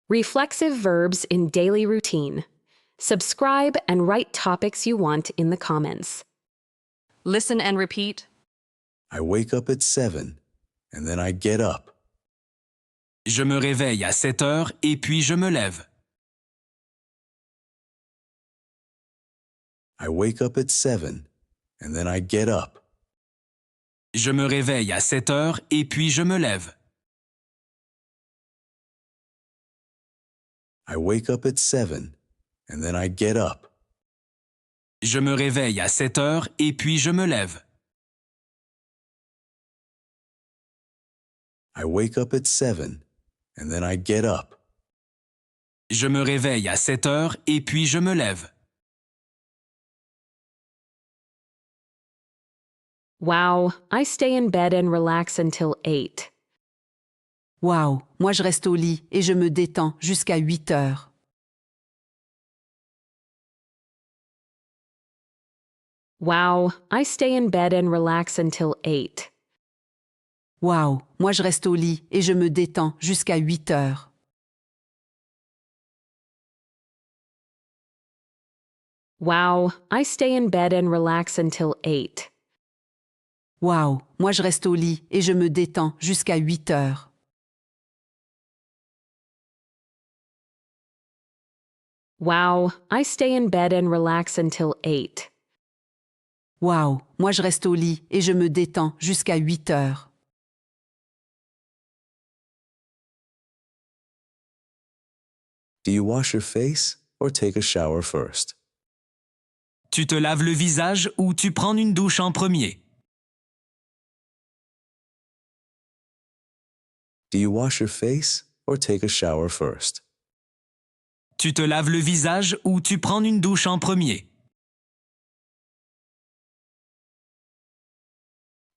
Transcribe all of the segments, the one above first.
Reflexive verbs in daily routine. Subscribe and write topics you want in the comments. Listen and repeat. I wake up at 7, and then I get up. Je me réveille à 7 heures et puis je me lève. I wake up at 7, and then I get up. Je me réveille à 7 heures et puis je me lève. I wake up at 7, and then I get up. Je me réveille à 7 heures et puis je me lève. I wake up at 7, and then I get up. Je me réveille à 7 heures et puis je me lève. Wow, I stay in bed and relax until 8. Waouh, moi je reste au lit et je me détends jusqu'à 8 heures. Wow, I stay in bed and relax until 8. Waouh, moi je reste au lit et je me détends jusqu'à 8 heures. Wow, I stay in bed and relax until 8. Waouh, moi je reste au lit et je me détends jusqu'à 8 heures. Wow, I stay in bed and relax until 8. Waouh, moi je reste au lit et je me détends jusqu'à 8 heures. Do you wash your face or take a shower first? Tu te laves le visage ou tu prends une douche en premier? Do you wash your face or take a shower first? Tu te laves le visage ou tu prends une douche en premier?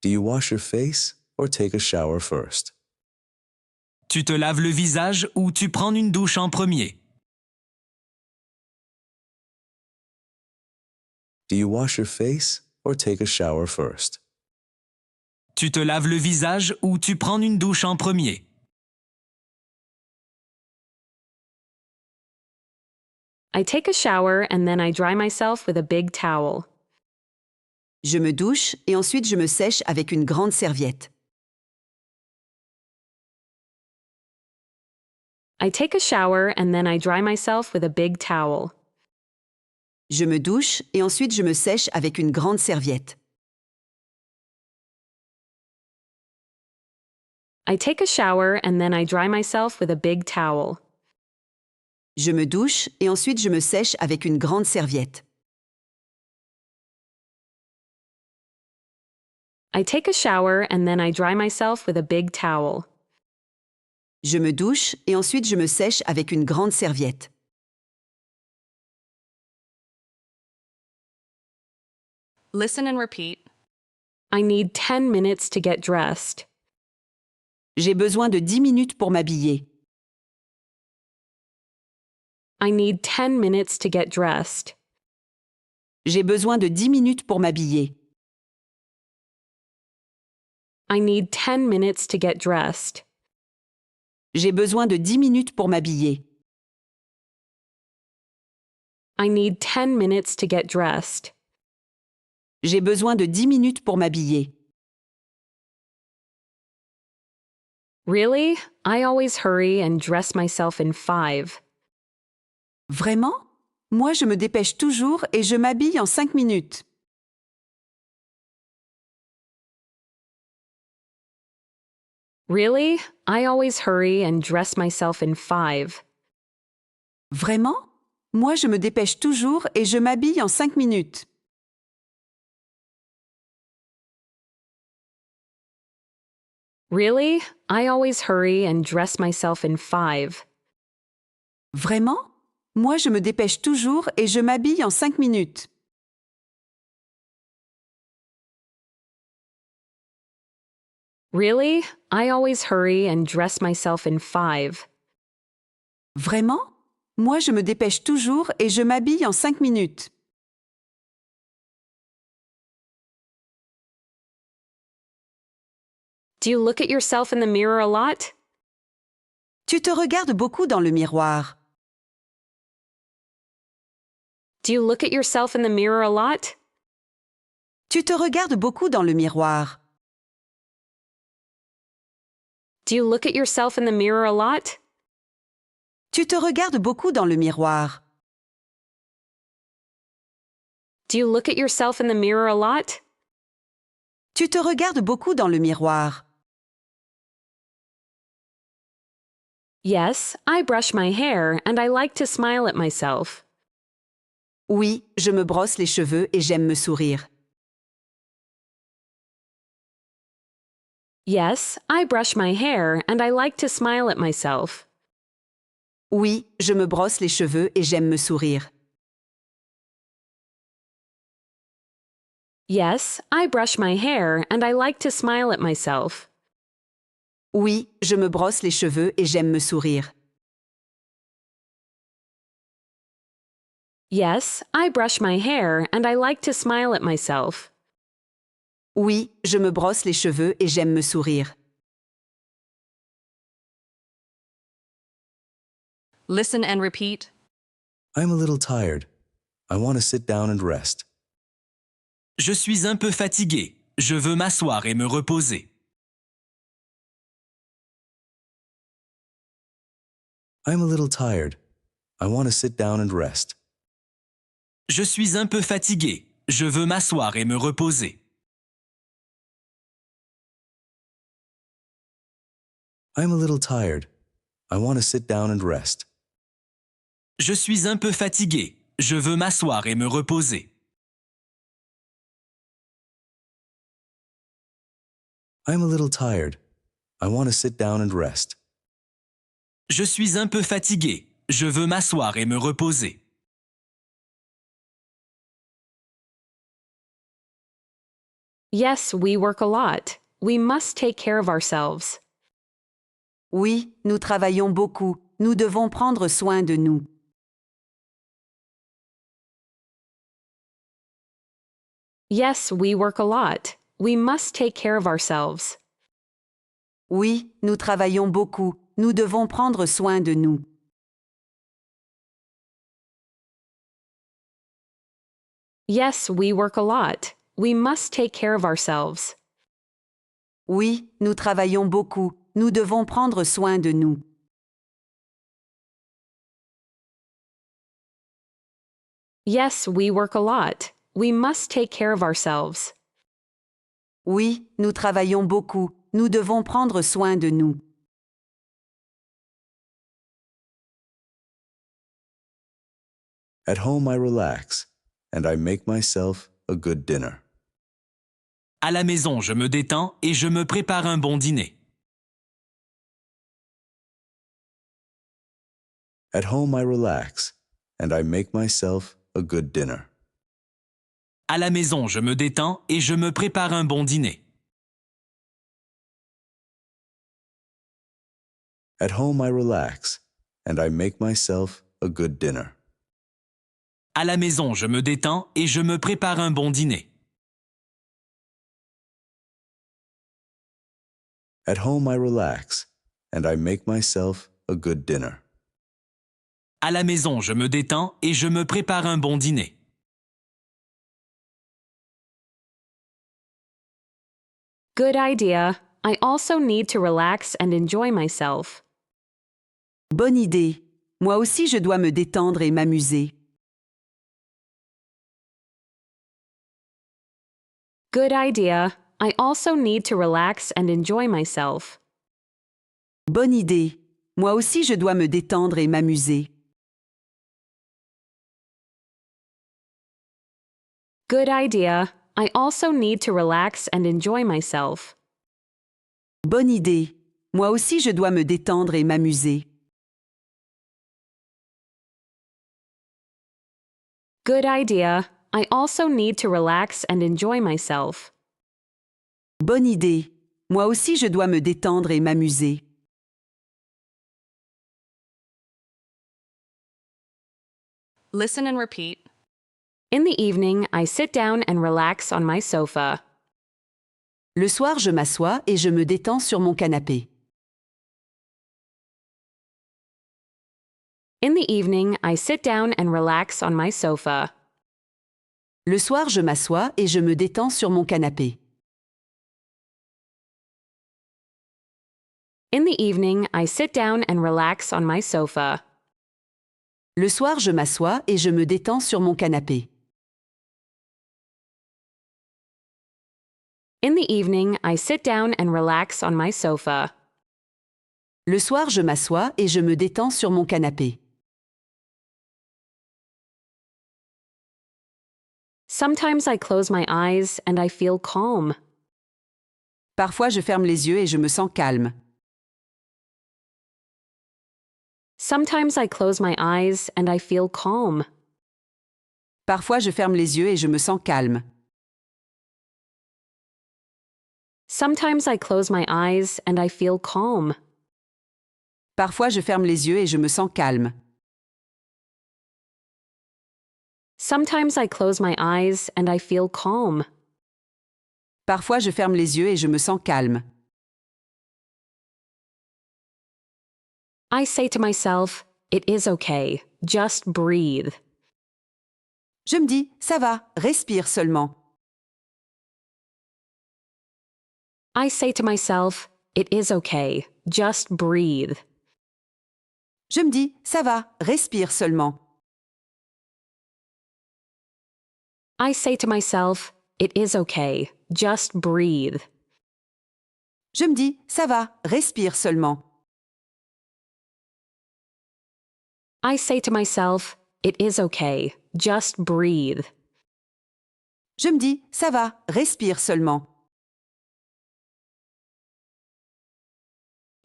Do you wash your face or take a shower first? Tu te laves le visage ou tu prends une douche en premier? Do you wash your face or take a shower first? Tu te laves le visage ou tu prends une douche en premier? I take a shower and then I dry myself with a big towel. Je me douche et ensuite je me sèche avec une grande serviette. I take a shower and then I dry myself with a big towel. Je me douche et ensuite je me sèche avec une grande serviette. I take a shower and then I dry myself with a big towel. Je me douche et ensuite je me sèche avec une grande serviette. I take a shower and then I dry myself with a big towel. Je me douche et ensuite je me sèche avec une grande serviette. Listen and repeat. I need 10 minutes to get dressed. J'ai besoin de 10 minutes pour m'habiller. I need 10 minutes to get dressed. J'ai besoin de 10 minutes pour m'habiller. I need 10 minutes to get dressed. J'ai besoin de 10 minutes pour m'habiller. I need 10 minutes to get dressed. J'ai besoin de 10 minutes pour m'habiller. Really? I always hurry and dress myself in 5. Vraiment? Moi, je me dépêche toujours et je m'habille en 5 minutes. Really? I always hurry and dress myself in 5. Vraiment? Moi, je me dépêche toujours et je m'habille en 5 minutes. Really? I always hurry and dress myself in 5. Vraiment? Moi, je me dépêche toujours et je m'habille en 5 minutes. Really? I always hurry and dress myself in 5. Vraiment? Moi, je me dépêche toujours et je m'habille en 5 minutes. Do you look at yourself in the mirror a lot? Tu te regardes beaucoup dans le miroir. Do you look at yourself in the mirror a lot? Tu te regardes beaucoup dans le miroir. Do you look at yourself in the mirror a lot? Tu te regardes beaucoup dans le miroir. Do you look at yourself in the mirror a lot? Tu te regardes beaucoup dans le miroir. Yes, I brush my hair and I like to smile at myself. Oui, je me brosse les cheveux et j'aime me sourire. Yes, I brush my hair and I like to smile at myself. Oui, je me brosse les cheveux et j'aime me sourire. Yes, I brush my hair and I like to smile at myself. Oui, je me brosse les cheveux et j'aime me sourire. Yes, I brush my hair and I like to smile at myself. Oui, je me brosse les cheveux et j'aime me sourire. Listen and repeat. I'm a little tired. I want to sit down and rest. Je suis un peu fatigué. Je veux m'asseoir et me reposer. I'm a little tired. I want to sit down and rest. Je suis un peu fatigué. Je veux m'asseoir et me reposer. I'm a little tired. I want to sit down and rest. Je suis un peu fatigué. Je veux m'asseoir et me reposer. I'm a little tired. I want to sit down and rest. Je suis un peu fatigué. Je veux m'asseoir et me reposer. Yes, we work a lot. We must take care of ourselves. Oui, nous travaillons beaucoup. Nous devons prendre soin de nous. Yes, we work a lot. We must take care of ourselves. Oui, nous travaillons beaucoup. Nous devons prendre soin de nous. Yes, we work a lot. We must take care of ourselves. Oui, nous travaillons beaucoup. Nous devons prendre soin de nous. Yes, we work a lot. We must take care of ourselves. Oui, nous travaillons beaucoup. Nous devons prendre soin de nous. At home, I relax, and I make myself a good dinner. À la maison, je me détends et je me prépare un bon dîner. At home, I relax, and I make myself a good dinner. À la maison, je me détends et je me prépare un bon dîner. At home, I relax, and I make myself a good dinner. À la maison, je me détends et je me prépare un bon dîner. At home, I relax, and I make myself a good dinner. À la maison, je me détends et je me prépare un bon dîner. Good idea. I also need to relax and enjoy myself. Bonne idée. Moi aussi, je dois me détendre et m'amuser. Good idea. I also need to relax and enjoy myself. Bonne idée. Moi aussi, je dois me détendre et m'amuser. Good idea. I also need to relax and enjoy myself. Bonne idée. Moi aussi, je dois me détendre et m'amuser. Good idea. I also need to relax and enjoy myself. Bonne idée. Moi aussi, je dois me détendre et m'amuser. Listen and repeat. In the evening, I sit down and relax on my sofa. Le soir, je m'assois et je me détends sur mon canapé. In the evening, I sit down and relax on my sofa. Le soir, je m'assois et je me détends sur mon canapé. In the evening, I sit down and relax on my sofa. Le soir, je m'assois et je me détends sur mon canapé. In the evening, I sit down and relax on my sofa. Le soir, je m'assois et je me détends sur mon canapé. Sometimes I close my eyes and I feel calm. Parfois, je ferme les yeux et je me sens calme. Sometimes I close my eyes and I feel calm. Parfois, je ferme les yeux et je me sens calme. Sometimes I close my eyes and I feel calm. Parfois, je ferme les yeux et je me sens calme. Sometimes I close my eyes and I feel calm. Parfois, je ferme les yeux et je me sens calme. I say to myself, it is okay, just breathe. Je me dis, ça va, respire seulement. I say to myself, it is okay, just breathe. Je me dis, ça va, respire seulement. I say to myself, it is okay, just breathe. Je me dis, ça va, respire seulement. I say to myself, it is okay, just breathe. Je me dis, ça va, respire seulement.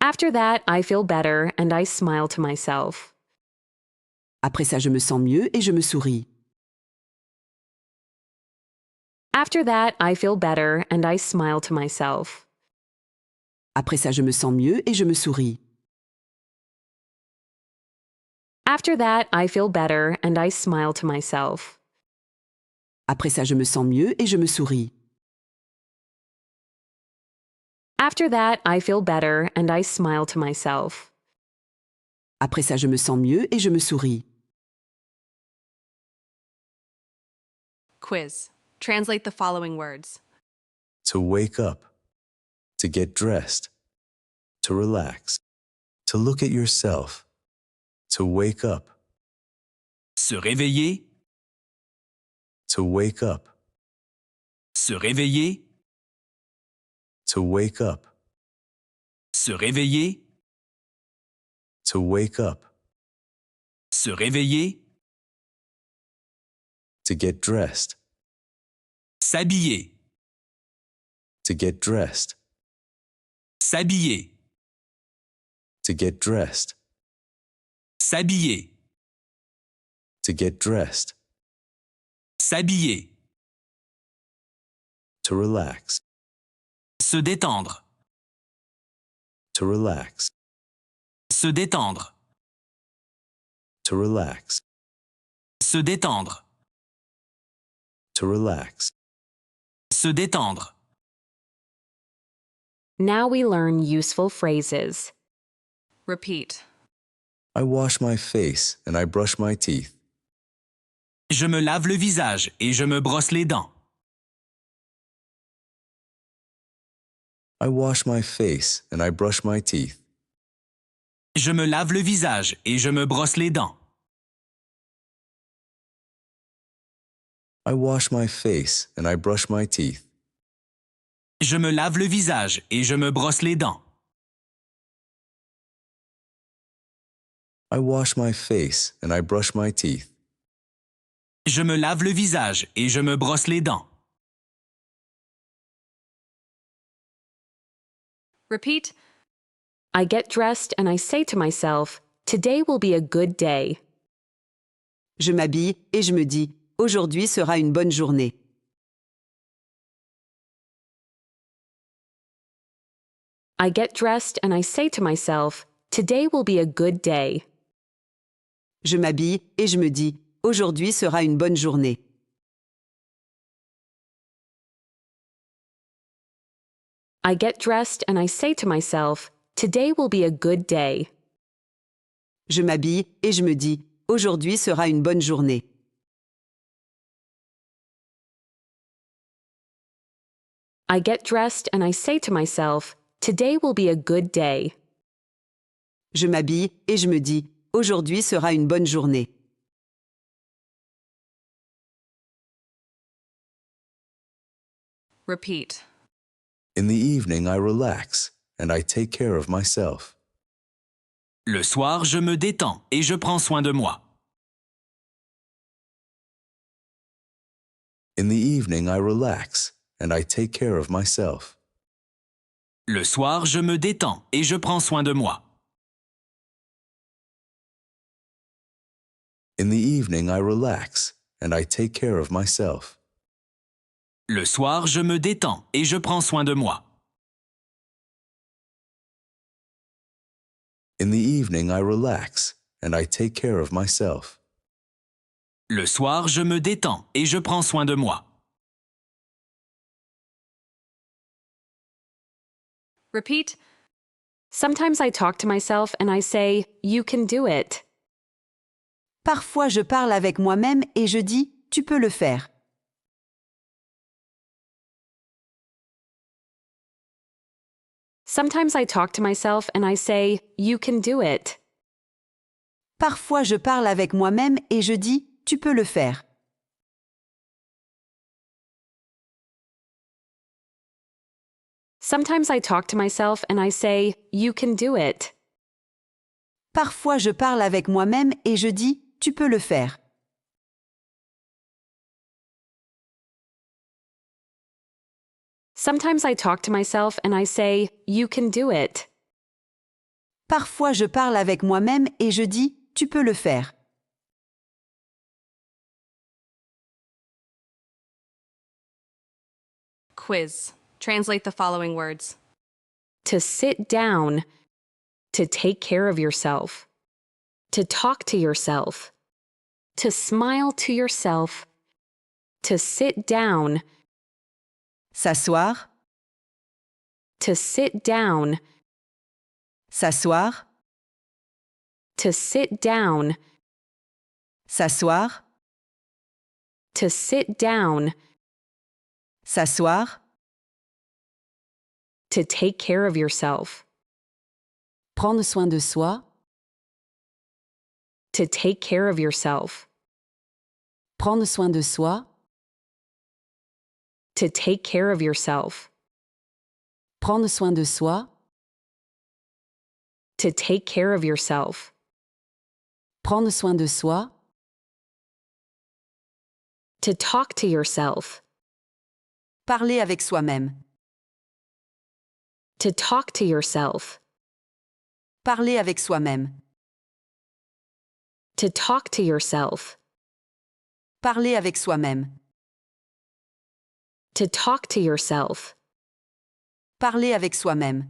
After that, I feel better and I smile to myself. Après ça, je me sens mieux et je me souris. After that, I feel better and I smile to myself. Après ça, je me sens mieux et je me souris. After that, I feel better and I smile to myself. Après ça, je me sens mieux et je me souris. After that, I feel better and I smile to myself. Après ça, je me sens mieux et je me souris. Quiz. Translate the following words. To wake up. To get dressed. To relax. To look at yourself. To wake up. Se réveiller, To wake up. se réveiller, To wake up. se réveiller, To wake up. se réveiller, To get dressed. s'habiller, To get dressed. s'habiller, To get dressed. s'habiller, To get dressed. s'habiller, To relax. se détendre, To relax. se détendre, To relax. se détendre, To relax. se détendre. Now we learn useful phrases. Repeat. I wash my face and I brush my teeth. Je me lave le visage et je me brosse les dents. I wash my face and I brush my teeth. Je me lave le visage et je me brosse les dents. I wash my face and I brush my teeth. Je me lave le visage et je me brosse les dents. I wash my face and I brush my teeth. Je me lave le visage et je me brosse les dents. Repeat. I get dressed and I say to myself, today will be a good day. Je m'habille et je me dis, aujourd'hui sera une bonne journée. I get dressed and I say to myself, today will be a good day. Je m'habille et je me dis, aujourd'hui sera une bonne journée. I get dressed and I say to myself, today will be a good day. Je m'habille et je me dis « Aujourd'hui sera une bonne journée ». I get dressed and I say to myself, today will be a good day. Je m'habille et je me dis « Aujourd'hui sera une bonne journée ». Repeat. In the evening, I relax and I take care of myself. Le soir, je me détends et je prends soin de moi. In the evening, I relax and I take care of myself. Le soir, je me détends et je prends soin de moi. In the evening, I relax and I take care of myself. Le soir, je me détends et je prends soin de moi. In the evening, I relax and I take care of myself. Le soir, je me détends et je prends soin de moi. Repeat. Sometimes I talk to myself and I say, you can do it. Parfois je parle avec moi-même et je dis « Tu peux le faire ». Sometimes I talk to myself and I say, you can do it. Parfois je parle avec moi-même et je dis « Tu peux le faire ». Sometimes I talk to myself and I say, you can do it. Parfois je parle avec moi-même et je dis « Tu peux le faire ». Sometimes I talk to myself and I say, you can do it. Parfois je parle avec moi-même et je dis « Tu peux le faire ». Quiz. Translate the following words. To sit down. To take care of yourself. To talk to yourself. To smile to yourself. To sit down. S'asseoir, To sit down. s'asseoir, To sit down. s'asseoir, To sit down. s'asseoir, To take care of yourself. prendre soin de soi, To take care of yourself. prendre soin de soi, To take care of yourself. prendre soin de soi, To take care of yourself. prendre soin de soi, To talk to yourself. parler avec soi-même, To talk to yourself. parler avec soi-même, To talk to yourself. parler avec soi-même, To talk to yourself. parler avec soi-même.